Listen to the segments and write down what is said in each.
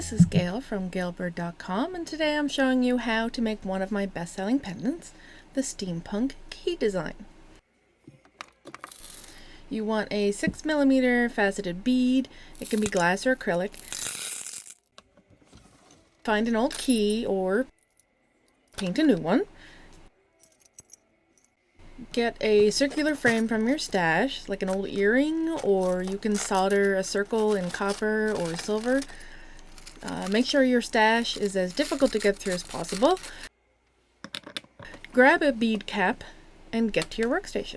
This is Gail from GailBird.com, and today I'm showing you how to make one of my best-selling pendants, the Steampunk key design. You want a 6mm faceted bead. It can be glass or acrylic. Find an old key or paint a new one. Get a circular frame from your stash, like an old earring, or you can solder a circle in copper or silver. Make sure your stash is as difficult to get through as possible. Grab a bead cap and get to your workstation.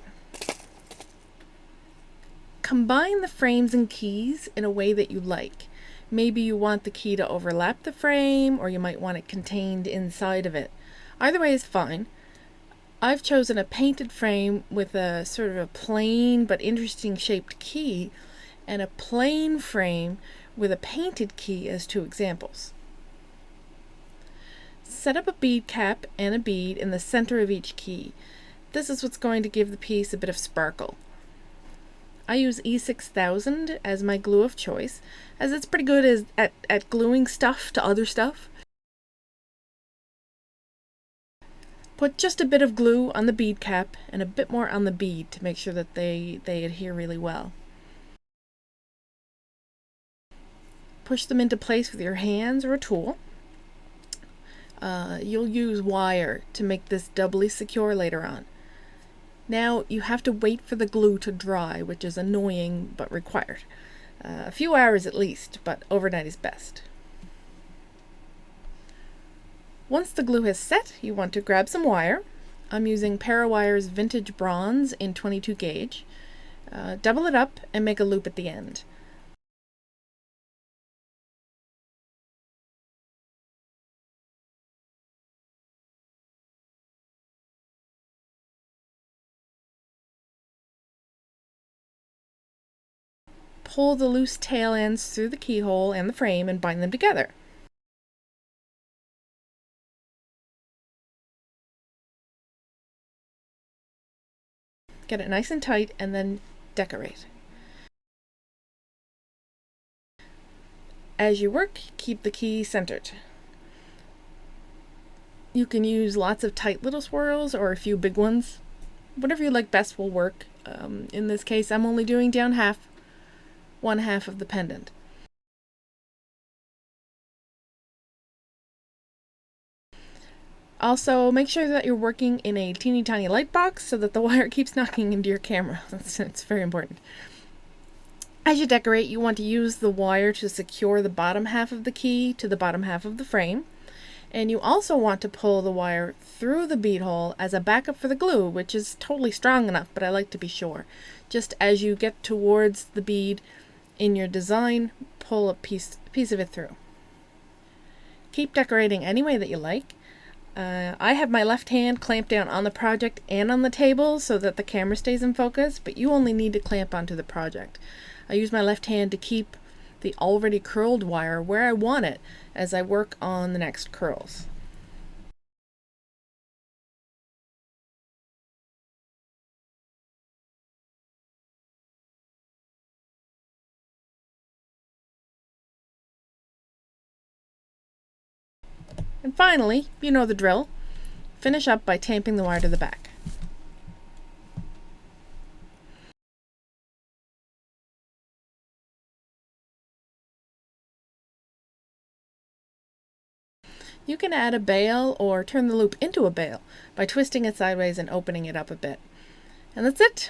Combine the frames and keys in a way that you like. Maybe you want the key to overlap the frame, or you might want it contained inside of it. Either way is fine. I've chosen a painted frame with a sort of a plain but interesting shaped key, and a plain frame with a painted key as two examples. Set up a bead cap and a bead in the center of each key. This is what's going to give the piece a bit of sparkle. I use E6000 as my glue of choice, as it's pretty good at gluing stuff to other stuff. Put just a bit of glue on the bead cap and a bit more on the bead to make sure that they adhere really well. Push them into place with your hands or a tool. You'll use wire to make this doubly secure later on. Now you have to wait for the glue to dry, which is annoying but required. A few hours at least, but overnight is best. Once the glue has set, you want to grab some wire. I'm using Parawire's Vintage Bronze in 22 gauge. Double it up and make a loop at the end. Pull the loose tail ends through the keyhole and the frame and bind them together. Get it nice and tight and then decorate. As you work, keep the key centered. You can use lots of tight little swirls or a few big ones. Whatever you like best will work. In this case, I'm only doing down one half of the pendant. Also, make sure that you're working in a teeny tiny light box so that the wire keeps knocking into your camera. It's very important. As you decorate, you want to use the wire to secure the bottom half of the key to the bottom half of the frame. And you also want to pull the wire through the bead hole as a backup for the glue, which is totally strong enough, but I like to be sure. Just as you get towards the bead in your design, pull a piece of it through. Keep decorating any way that you like. I have my left hand clamped down on the project and on the table so that the camera stays in focus, but you only need to clamp onto the project. I use my left hand to keep the already curled wire where I want it as I work on the next curls. And finally, you know the drill. Finish up by tamping the wire to the back. You can add a bail or turn the loop into a bail by twisting it sideways and opening it up a bit. And that's it!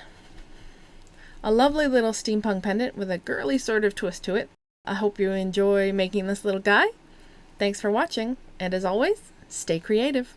A lovely little steampunk pendant with a girly sort of twist to it. I hope you enjoy making this little guy. Thanks for watching, and as always, stay creative.